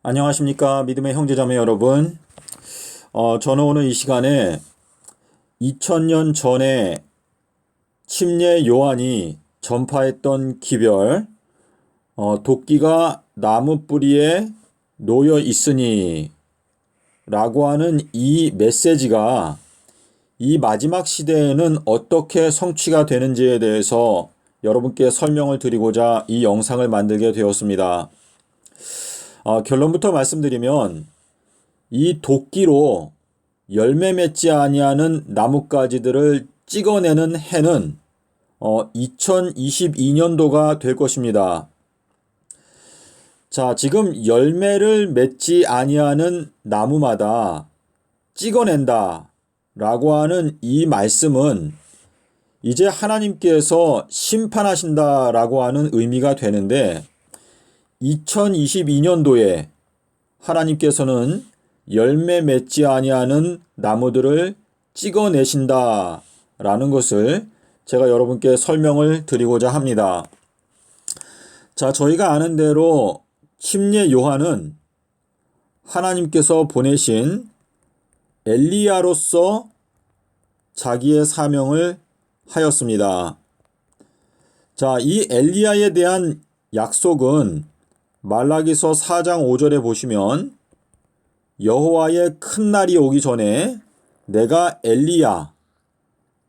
안녕하십니까 믿음의 형제자매 여러분. 저는 오늘 이 시간에 2000년 전에 침례 요한이 전파했던 기별, 도끼가 나무 뿌리에 놓여 있으니 라고 하는 이 메시지가 이 마지막 시대에는 어떻게 성취가 되는지에 대해서 여러분께 설명을 드리고자 이 영상을 만들게 되었습니다. 결론부터 말씀드리면 이 도끼로 열매 맺지 아니하는 나뭇가지들을 찍어내는 해는 2022년도가 될 것입니다. 자, 지금 열매를 맺지 아니하는 나무마다 찍어낸다 라고 하는 이 말씀은 이제 하나님께서 심판하신다 라고 하는 의미가 되는데, 2022년도에 하나님께서는 열매 맺지 아니하는 나무들을 찍어내신다 라는 것을 제가 여러분께 설명을 드리고자 합니다. 자, 저희가 아는 대로 침례 요한은 하나님께서 보내신 엘리야로서 자기의 사명을 하였습니다. 자, 이 엘리야에 대한 약속은 말라기서 4장 5절에 보시면 여호와의 큰 날이 오기 전에 내가 엘리야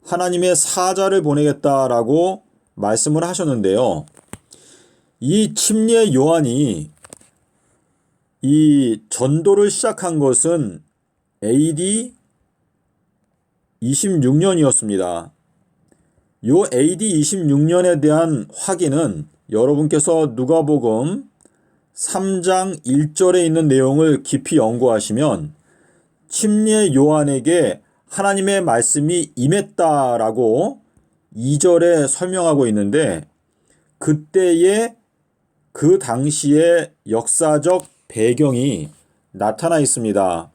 하나님의 사자를 보내겠다라고 말씀을 하셨는데요. 이 침례 요한이 이 전도를 시작한 것은 AD 26년이었습니다. 요 AD 26년에 대한 확인은 여러분께서 누가복음 3장 1절에 있는 내용을 깊이 연구하시면 침례 요한에게 하나님의 말씀이 임했다라고 2절에 설명하고 있는데, 그때의 그 당시의 역사적 배경이 나타나 있습니다.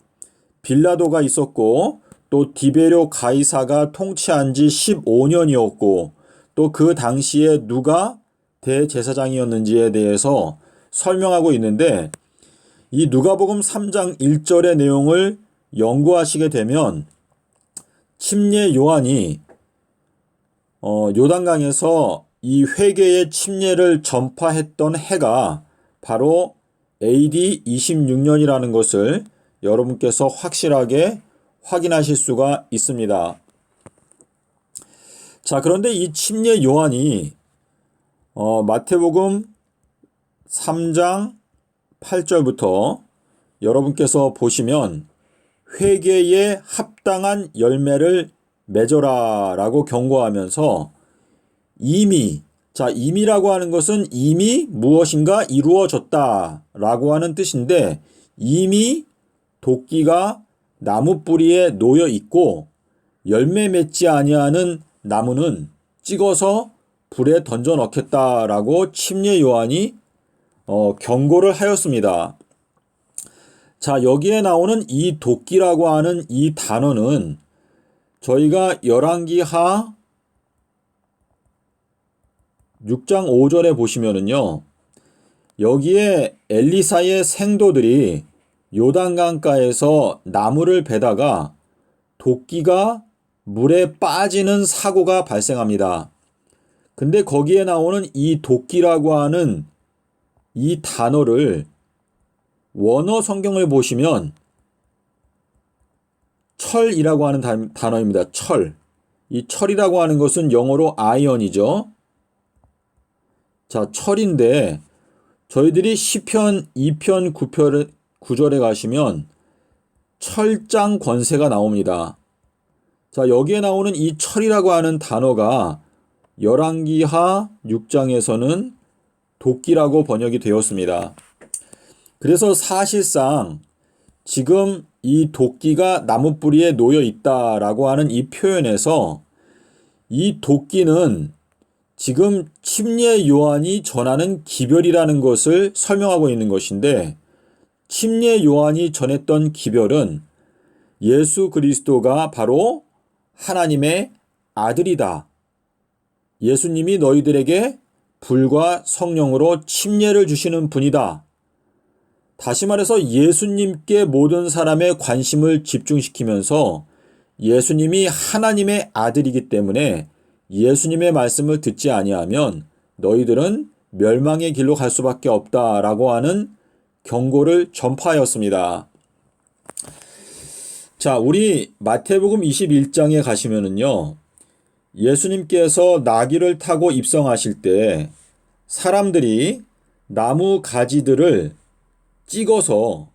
빌라도가 있었고, 또 디베료 가이사가 통치한 지 15년이었고, 또 그 당시에 누가 대제사장이었는지에 대해서 설명하고 있는데, 이 누가복음 3장 1절의 내용을 연구하시게 되면 침례 요한이 요단강에서 이 회개의 침례를 전파했던 해가 바로 AD 26년이라는 것을 여러분께서 확실하게 확인하실 수가 있습니다. 자, 그런데 이 침례 요한이 마태복음 3장 8절부터 여러분께서 보시면 회개에 합당한 열매를 맺어라 라고 경고하면서 이미라고 하는 것은 이미 무엇인가 이루어졌다 라고 하는 뜻인데, 이미 도끼가 나무 뿌리에 놓여 있고 열매 맺지 아니하는 나무는 찍어서 불에 던져 넣겠다라고 침례 요한이 경고를 하였습니다. 자, 여기에 나오는 이 도끼라고 하는 이 단어는 저희가 열왕기하 6장 5절에 보시면은요, 여기에 엘리사의 생도들이 요단강가에서 나무를 베다가 도끼가 물에 빠지는 사고가 발생합니다. 근데 거기에 나오는 이 도끼라고 하는 이 단어를 원어 성경을 보시면 철이라고 하는 단어입니다. 철. 이 철이라고 하는 것은 영어로 아이언이죠. 자, 철인데 저희들이 시편 2편 9절에 가시면 철장 권세가 나옵니다. 자, 여기에 나오는 이 철이라고 하는 단어가 열왕기하 6장에서는 도끼라고 번역이 되었습니다. 그래서 사실상 지금 이 도끼가 나무 뿌리에 놓여 있다라고 하는 이 표현에서 이 도끼는 지금 침례 요한이 전하는 기별이라는 것을 설명하고 있는 것인데, 침례 요한이 전했던 기별은 예수 그리스도가 바로 하나님의 아들이다. 예수님이 너희들에게 불과 성령으로 침례를 주시는 분이다. 다시 말해서 예수님께 모든 사람의 관심을 집중시키면서 예수님이 하나님의 아들이기 때문에 예수님의 말씀을 듣지 아니하면 너희들은 멸망의 길로 갈 수밖에 없다라고 하는 경고를 전파하였습니다. 자, 우리 마태복음 21장에 가시면은요, 예수님께서 나귀를 타고 입성하실 때 사람들이 나무 가지들을 찍어서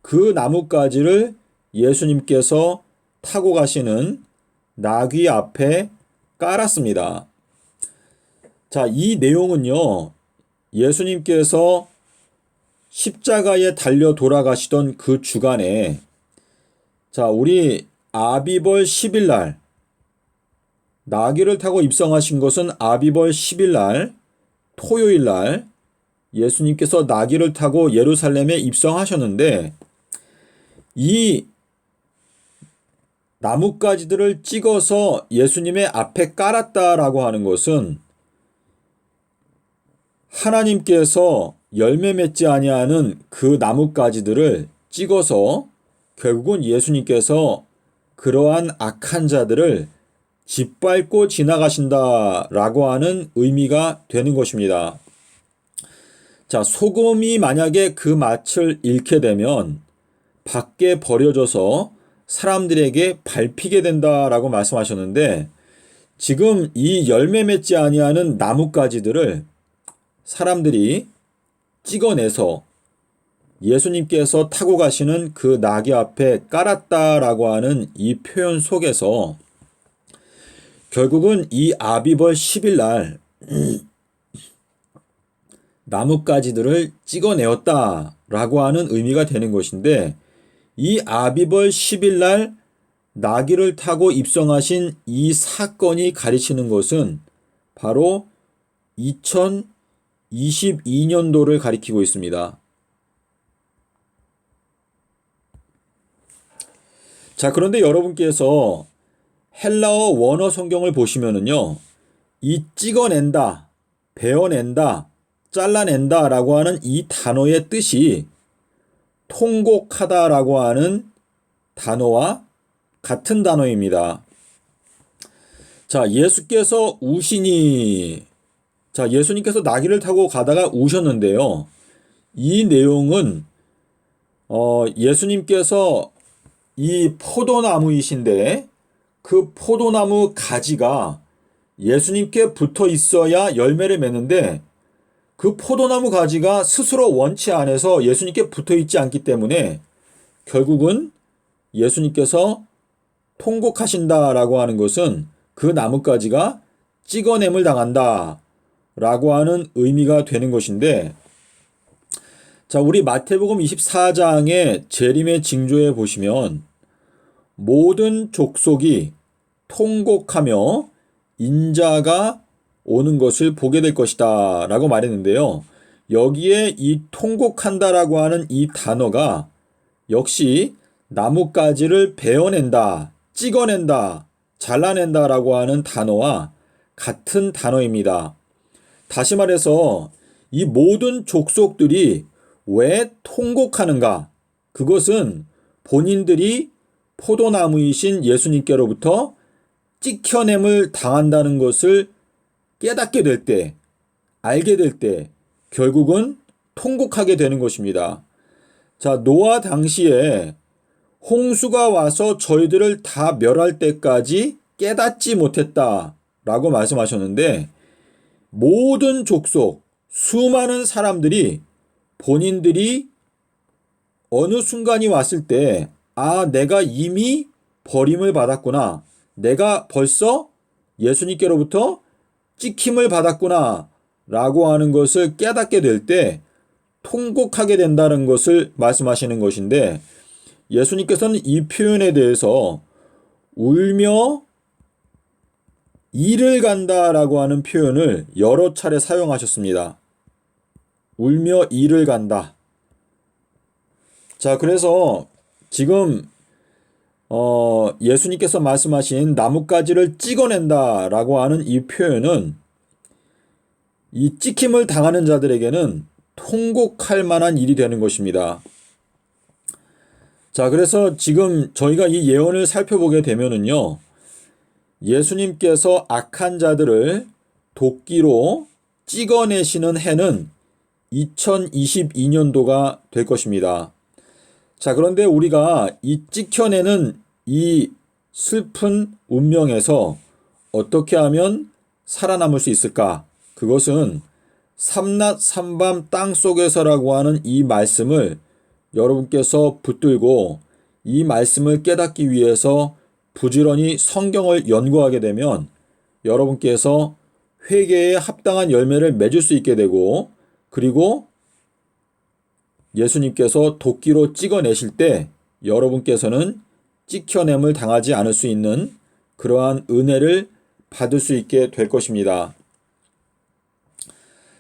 그 나뭇가지를 예수님께서 타고 가시는 나귀 앞에 깔았습니다. 자, 이 내용은요, 예수님께서 십자가에 달려 돌아가시던 그 주간에, 자, 우리 아비벌 10일 날, 나귀를 타고 입성하신 것은 아비벌 10일 날, 토요일 날, 예수님께서 나귀를 타고 예루살렘에 입성하셨는데, 이 나뭇가지들을 찍어서 예수님의 앞에 깔았다라고 하는 것은 하나님께서 열매 맺지 아니하는 그 나뭇가지들을 찍어서 결국은 예수님께서 그러한 악한 자들을 짓밟고 지나가신다라고 하는 의미가 되는 것입니다. 자, 소금이 만약에 그 맛을 잃게 되면 밖에 버려져서 사람들에게 밟히게 된다라고 말씀하셨는데, 지금 이 열매 맺지 아니하는 나뭇가지들을 사람들이 찍어내서 예수님께서 타고 가시는 그 나귀 앞에 깔았다라고 하는 이 표현 속에서 결국은 이 아비벌 10일 날 나뭇가지들을 찍어내었다라고 하는 의미가 되는 것인데, 이 아비벌 10일 날 나귀를 타고 입성하신 이 사건이 가리키는 것은 바로 2022년도를 가리키고 있습니다. 자, 그런데 여러분께서 헬라어 원어 성경을 보시면은요, 이 찍어낸다, 베어낸다, 잘라낸다 라고 하는 이 단어의 뜻이 통곡하다라고 하는 단어와 같은 단어입니다. 자, 예수께서 우시니, 자, 예수님께서 나귀를 타고 가다가 우셨는데요. 이 내용은 예수님께서 이 포도나무이신데 그 포도나무 가지가 예수님께 붙어 있어야 열매를 맺는데, 그 포도나무 가지가 스스로 원치 않아서 예수님께 붙어 있지 않기 때문에 결국은 예수님께서 통곡하신다라고 하는 것은 그 나뭇가지가 찍어냄을 당한다 라고 하는 의미가 되는 것인데, 자, 우리 마태복음 24장의 재림의 징조에 보시면 모든 족속이 통곡하며 인자가 오는 것을 보게 될 것이다 라고 말했는데요. 여기에 이 통곡한다라고 하는 이 단어가 역시 나뭇가지를 베어낸다, 찍어낸다, 잘라낸다 라고 하는 단어와 같은 단어입니다. 다시 말해서 이 모든 족속들이 왜 통곡하는가? 그것은 본인들이 포도나무이신 예수님께로부터 찍혀냄을 당한다는 것을 깨닫게 될 때, 알게 될 때 결국은 통곡하게 되는 것입니다. 자, 노아 당시에 홍수가 와서 저희들을 다 멸할 때까지 깨닫지 못했다라고 말씀하셨는데, 모든 족속, 수많은 사람들이 본인들이 어느 순간이 왔을 때, 아, 내가 이미 버림을 받았구나, 내가 벌써 예수님께로부터 찍힘을 받았구나 라고 하는 것을 깨닫게 될 때 통곡하게 된다는 것을 말씀하시는 것인데, 예수님께서는 이 표현에 대해서 울며 이를 간다라고 하는 표현을 여러 차례 사용하셨습니다. 울며 이를 간다. 자, 그래서 지금 예수님께서 말씀하신 나뭇가지를 찍어낸다라고 하는 이 표현은 이 찍힘을 당하는 자들에게는 통곡할 만한 일이 되는 것입니다. 자, 그래서 지금 저희가 이 예언을 살펴보게 되면은요, 예수님께서 악한 자들을 도끼로 찍어내시는 해는 2022년도가 될 것입니다. 자, 그런데 우리가 이 찍혀내는 이 슬픈 운명에서 어떻게 하면 살아남을 수 있을까? 그것은 삼낮 삼밤 땅속에서라고 하는 이 말씀을 여러분께서 붙들고 이 말씀을 깨닫기 위해서 부지런히 성경을 연구하게 되면 여러분께서 회개에 합당한 열매를 맺을 수 있게 되고, 그리고 예수님께서 도끼로 찍어내실 때 여러분께서는 찍혀냄을 당하지 않을 수 있는 그러한 은혜를 받을 수 있게 될 것입니다.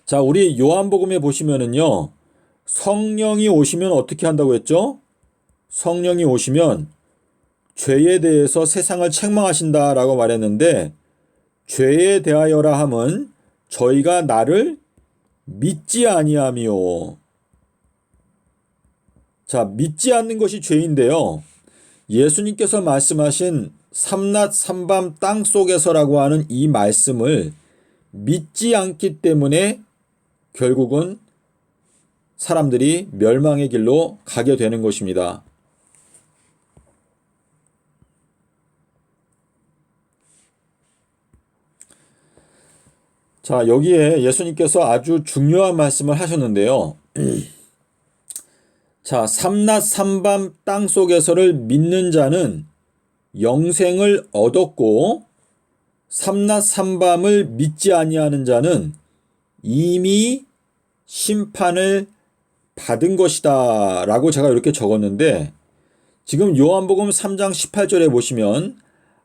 자, 우리 요한복음에 보시면은요, 성령이 오시면 어떻게 한다고 했죠? 성령이 오시면 죄에 대해서 세상을 책망하신다라고 말했는데, 죄에 대하여라 함은 저희가 나를 믿지 아니하며. 자, 믿지 않는 것이 죄인데요. 예수님께서 말씀하신 삼낮 삼밤 땅속에서라고 하는 이 말씀을 믿지 않기 때문에 결국은 사람들이 멸망의 길로 가게 되는 것입니다. 자, 여기에 예수님께서 아주 중요한 말씀을 하셨는데요. 자, 삼낮 삼밤 땅속에서를 믿는 자는 영생을 얻었고, 삼낮 삼밤을 믿지 아니하는 자는 이미 심판을 받은 것이다 라고 제가 이렇게 적었는데, 지금 요한복음 3장 18절에 보시면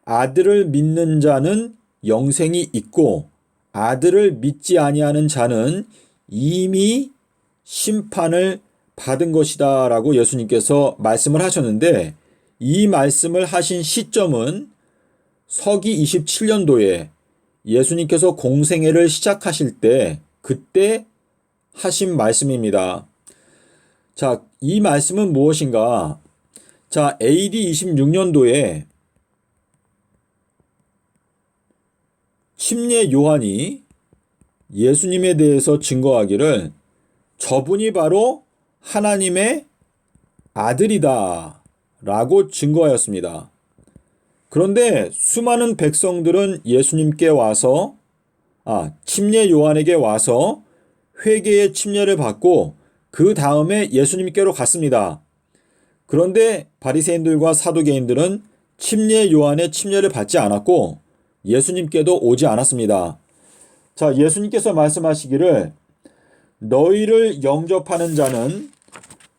아들을 믿는 자는 영생이 있고 아들을 믿지 아니하는 자는 이미 심판을 받은 것이다 라고 예수님께서 말씀을 하셨는데, 이 말씀을 하신 시점은 서기 27년도에 예수님께서 공생애를 시작하실 때 그때 하신 말씀입니다. 자, 이 말씀은 무엇인가? 자, AD 26년도에 침례 요한이 예수님에 대해서 증거하기를 저분이 바로 하나님의 아들이다 라고 증거하였습니다. 그런데 수많은 백성들은 예수님께 와서 침례 요한에게 와서 회개의 침례를 받고 그 다음에 예수님께로 갔습니다. 그런데 바리새인들과 사두개인들은 침례 요한의 침례를 받지 않았고 예수님께도 오지 않았습니다. 자, 예수님께서 말씀하시기를 너희를 영접하는 자는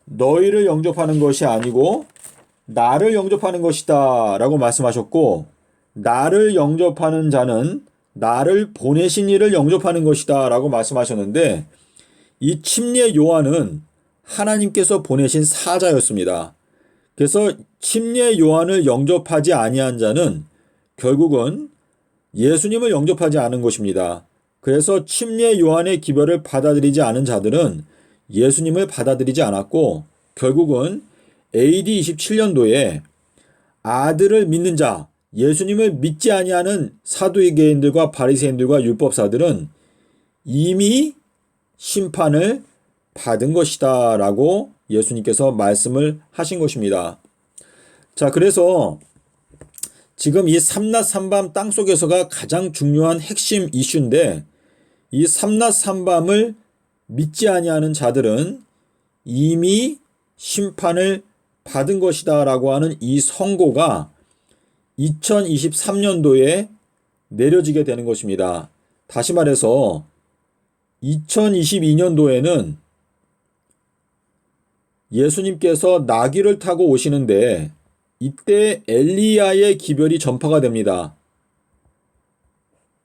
너희를 영접하는 것이 아니고 나를 영접하는 것이다 라고 말씀하셨고, 나를 영접하는 자는 나를 보내신 이를 영접하는 것이다 라고 말씀하셨는데, 이 침례 요한은 하나님께서 보내신 사자였습니다. 그래서 침례 요한을 영접하지 아니한 자는 결국은 예수님을 영접하지 않은 것입니다. 그래서 침례 요한의 기별을 받아들이지 않은 자들은 예수님을 받아들이지 않았고, 결국은 AD 27년도에 아들을 믿는 자, 예수님을 믿지 아니하는 사두개인들과 바리새인들과 율법사들은 이미 심판을 받은 것이다 라고 예수님께서 말씀을 하신 것입니다. 자, 그래서 지금 이 삼낮 삼밤 땅속에서가 가장 중요한 핵심 이슈인데, 이 삼낮 삼밤을 믿지 아니하는 자들은 이미 심판을 받은 것이다 라고 하는 이 선고가 2023년도에 내려지게 되는 것입니다. 다시 말해서 2022년도에는 예수님께서 나귀를 타고 오시는데 이때 엘리야의 기별이 전파가 됩니다.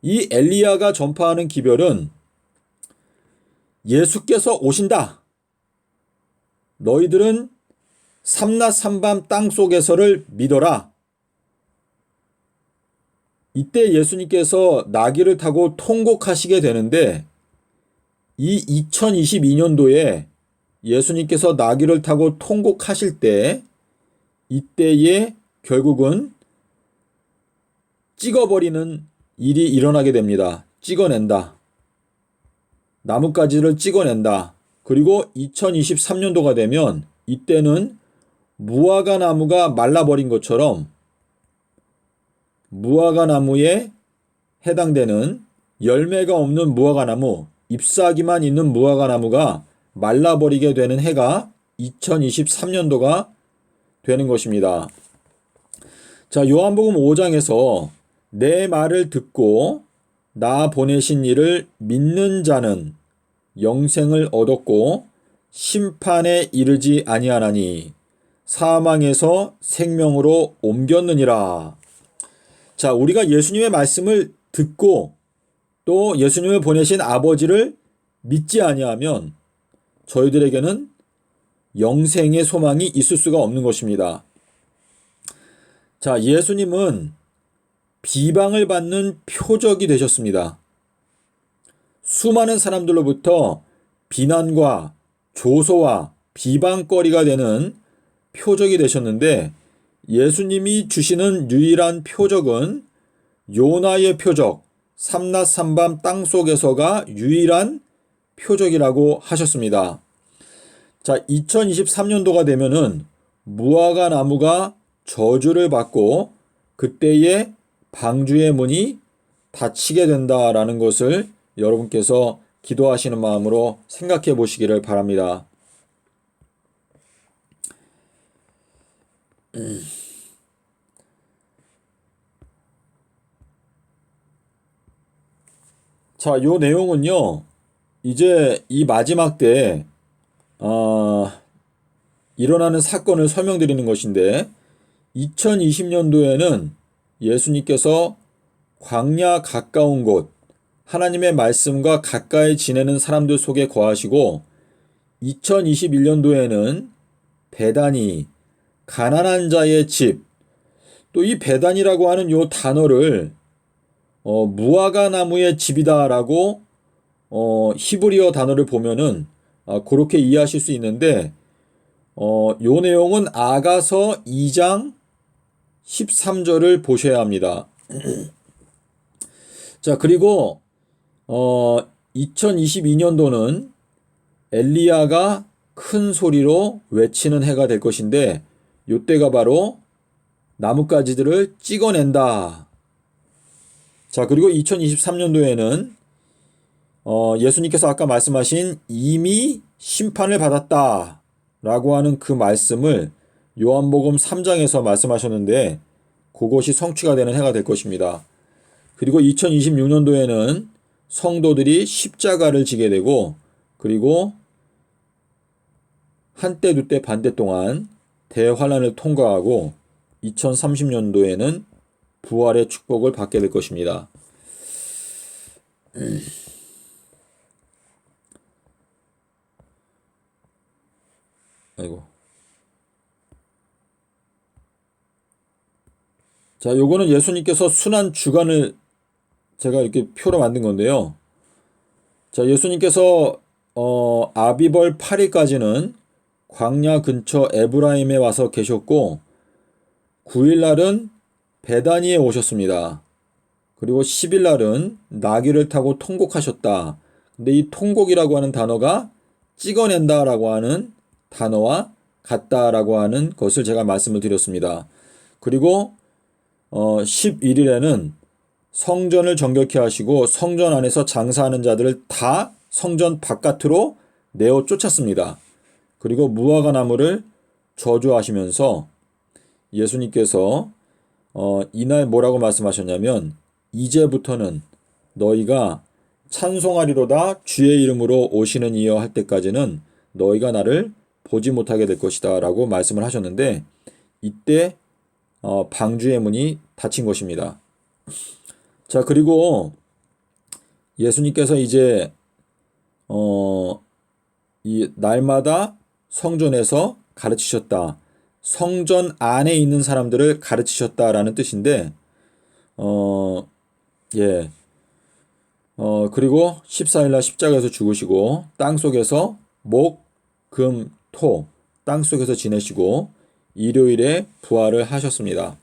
이 엘리야가 전파하는 기별은 예수께서 오신다. 너희들은 삼낮 삼밤 땅속에서를 믿어라. 이때 예수님께서 나귀를 타고 통곡하시게 되는데, 이 2022년도에 예수님께서 나귀를 타고 통곡하실 때 이때에 결국은 찍어버리는 일이 일어나게 됩니다. 찍어낸다. 나뭇가지를 찍어낸다. 그리고 2023년도가 되면 이때는 무화과 나무가 말라버린 것처럼 무화과 나무에 해당되는 열매가 없는 무화과 나무, 잎사귀만 있는 무화과 나무가 말라버리게 되는 해가 2023년도가 되는 것입니다. 자, 요한복음 5장에서 내 말을 듣고 나 보내신 이를 믿는 자는 영생을 얻었고 심판에 이르지 아니하나니 사망에서 생명으로 옮겼느니라. 자, 우리가 예수님의 말씀을 듣고 또 예수님을 보내신 아버지를 믿지 아니하면 저희들에게는 영생의 소망이 있을 수가 없는 것입니다. 자, 예수님은 비방을 받는 표적이 되셨습니다. 수많은 사람들로부터 비난과 조소와 비방거리가 되는 표적이 되셨는데 예수님이 주시는 유일한 표적은 요나의 표적, 삼낮 삼밤 땅속에서가 유일한 표적이라고 하셨습니다. 자, 2023년도가 되면은 무화과 나무가 저주를 받고 그때에 방주의 문이 닫히게 된다라는 것을 여러분께서 기도하시는 마음으로 생각해 보시기를 바랍니다. 자, 요 내용은요, 이제 이 마지막 때, 일어나는 사건을 설명드리는 것인데, 2020년도에는 예수님께서 광야 가까운 곳, 하나님의 말씀과 가까이 지내는 사람들 속에 거하시고, 2021년도에는 베다니, 가난한 자의 집, 또 이 베단이라고 하는 요 단어를 무화과 나무의 집이다라고 히브리어 단어를 보면은 그렇게 이해하실 수 있는데 요 내용은 아가서 2장 13절을 보셔야 합니다. 자, 그리고 2022년도는 엘리야가 큰 소리로 외치는 해가 될 것인데 요때가 바로 나뭇가지들을 찍어낸다. 자, 그리고 2023년도에는 예수님께서 아까 말씀하신 이미 심판을 받았다 라고 하는 그 말씀을 요한복음 3장에서 말씀하셨는데 그것이 성취가 되는 해가 될 것입니다. 그리고 2026년도에는 성도들이 십자가를 지게 되고 그리고 한때 두때 반때 동안 대환란을 통과하고 2030년도에는 부활의 축복을 받게 될 것입니다. 아이고. 자, 요거는 예수님께서 순환 주간을 제가 이렇게 표로 만든 건데요. 자, 예수님께서 아비벌 8일까지는 광야 근처 에브라임에 와서 계셨고 9일날은 베다니에 오셨습니다. 그리고 10일날은 나귀를 타고 통곡하셨다. 근데 이 통곡이라고 하는 단어가 찍어낸다라고 하는 단어와 같다라고 하는 것을 제가 말씀을 드렸습니다. 그리고 11일에는 성전을 정결케 하시고 성전 안에서 장사하는 자들을 다 성전 바깥으로 내어 쫓았습니다. 그리고 무화과 나무를 저주하시면서 예수님께서 이날 뭐라고 말씀하셨냐면 이제부터는 너희가 찬송하리로다 주의 이름으로 오시는 이여 할 때까지는 너희가 나를 보지 못하게 될 것이다 라고 말씀을 하셨는데 이때 방주의 문이 닫힌 것입니다. 자, 그리고 예수님께서 이제 이 날마다 성전에서 가르치셨다. 성전 안에 있는 사람들을 가르치셨다라는 뜻인데 예. 그리고 14일날 십자가에서 죽으시고 땅속에서 목, 금, 토 땅속에서 지내시고 일요일에 부활을 하셨습니다.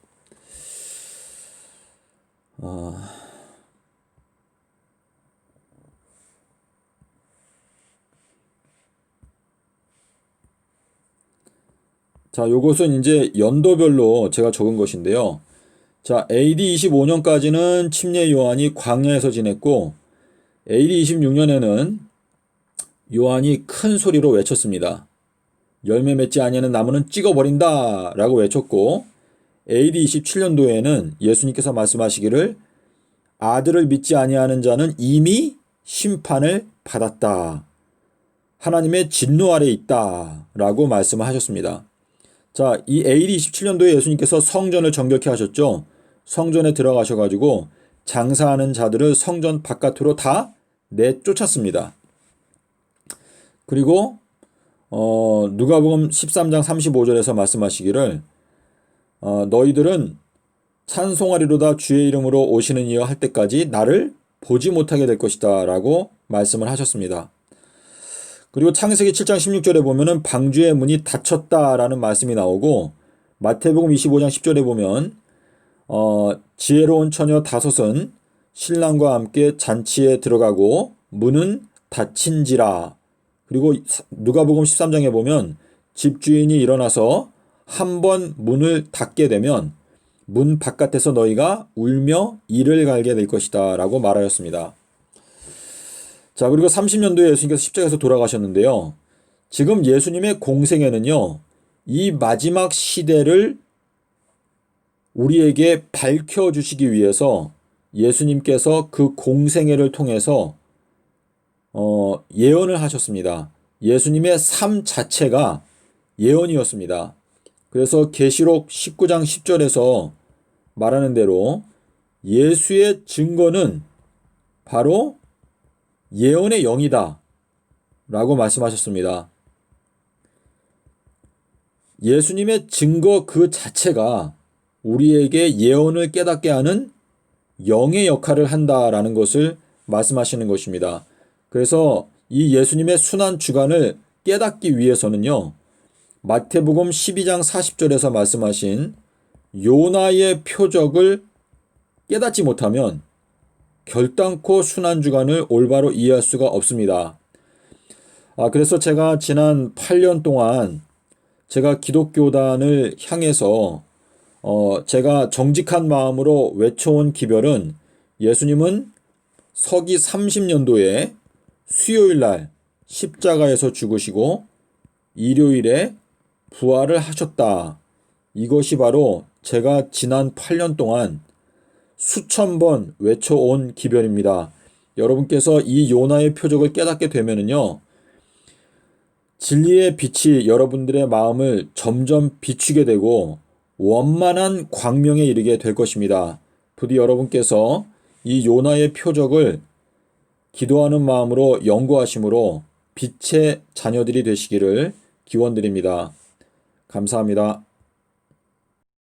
자, 요것은 이제 연도별로 제가 적은 것인데요. 자, AD 25년까지는 침례 요한이 광야에서 지냈고 AD 26년에는 요한이 큰 소리로 외쳤습니다. 열매 맺지 아니하는 나무는 찍어버린다 라고 외쳤고 AD 27년도에는 예수님께서 말씀하시기를 아들을 믿지 아니하는 자는 이미 심판을 받았다. 하나님의 진노 아래 있다 라고 말씀을 하셨습니다. 자, 이 AD 27년도에 예수님께서 성전을 정결케 하셨죠. 성전에 들어가셔가지고 장사하는 자들을 성전 바깥으로 다 내쫓았습니다. 그리고 누가복음 13장 35절에서 말씀하시기를 너희들은 찬송하리로다 주의 이름으로 오시는 이여 할 때까지 나를 보지 못하게 될 것이다 라고 말씀을 하셨습니다. 그리고 창세기 7장 16절에 보면은 방주의 문이 닫혔다라는 말씀이 나오고 마태복음 25장 10절에 보면 지혜로운 처녀 다섯은 신랑과 함께 잔치에 들어가고 문은 닫힌지라. 그리고 누가복음 13장에 보면 집주인이 일어나서 한 번 문을 닫게 되면 문 바깥에서 너희가 울며 이를 갈게 될 것이다 라고 말하였습니다. 자, 그리고 30년도에 예수님께서 십자가에서 돌아가셨는데요. 지금 예수님의 공생애는요, 이 마지막 시대를 우리에게 밝혀주시기 위해서 예수님께서 그 공생애를 통해서 예언을 하셨습니다. 예수님의 삶 자체가 예언이었습니다. 그래서 계시록 19장 10절에서 말하는 대로 예수의 증거는 바로 예언의 영이다 라고 말씀하셨습니다. 예수님의 증거 그 자체가 우리에게 예언을 깨닫게 하는 영의 역할을 한다라는 것을 말씀하시는 것입니다. 그래서 이 예수님의 순환 주간을 깨닫기 위해서는요, 마태복음 12장 40절에서 말씀하신 요나의 표적을 깨닫지 못하면 결단코 순환주간을 올바로 이해할 수가 없습니다. 그래서 제가 지난 8년 동안 제가 기독교단을 향해서 제가 정직한 마음으로 외쳐온 기별은 예수님은 서기 30년도에 수요일날 십자가에서 죽으시고 일요일에 부활을 하셨다. 이것이 바로 제가 지난 8년 동안 수천 번 외쳐온 기별입니다. 여러분께서 이 요나의 표적을 깨닫게 되면은요, 진리의 빛이 여러분들의 마음을 점점 비추게 되고 원만한 광명에 이르게 될 것입니다. 부디 여러분께서 이 요나의 표적을 기도하는 마음으로 연구하심으로 빛의 자녀들이 되시기를 기원드립니다. 감사합니다.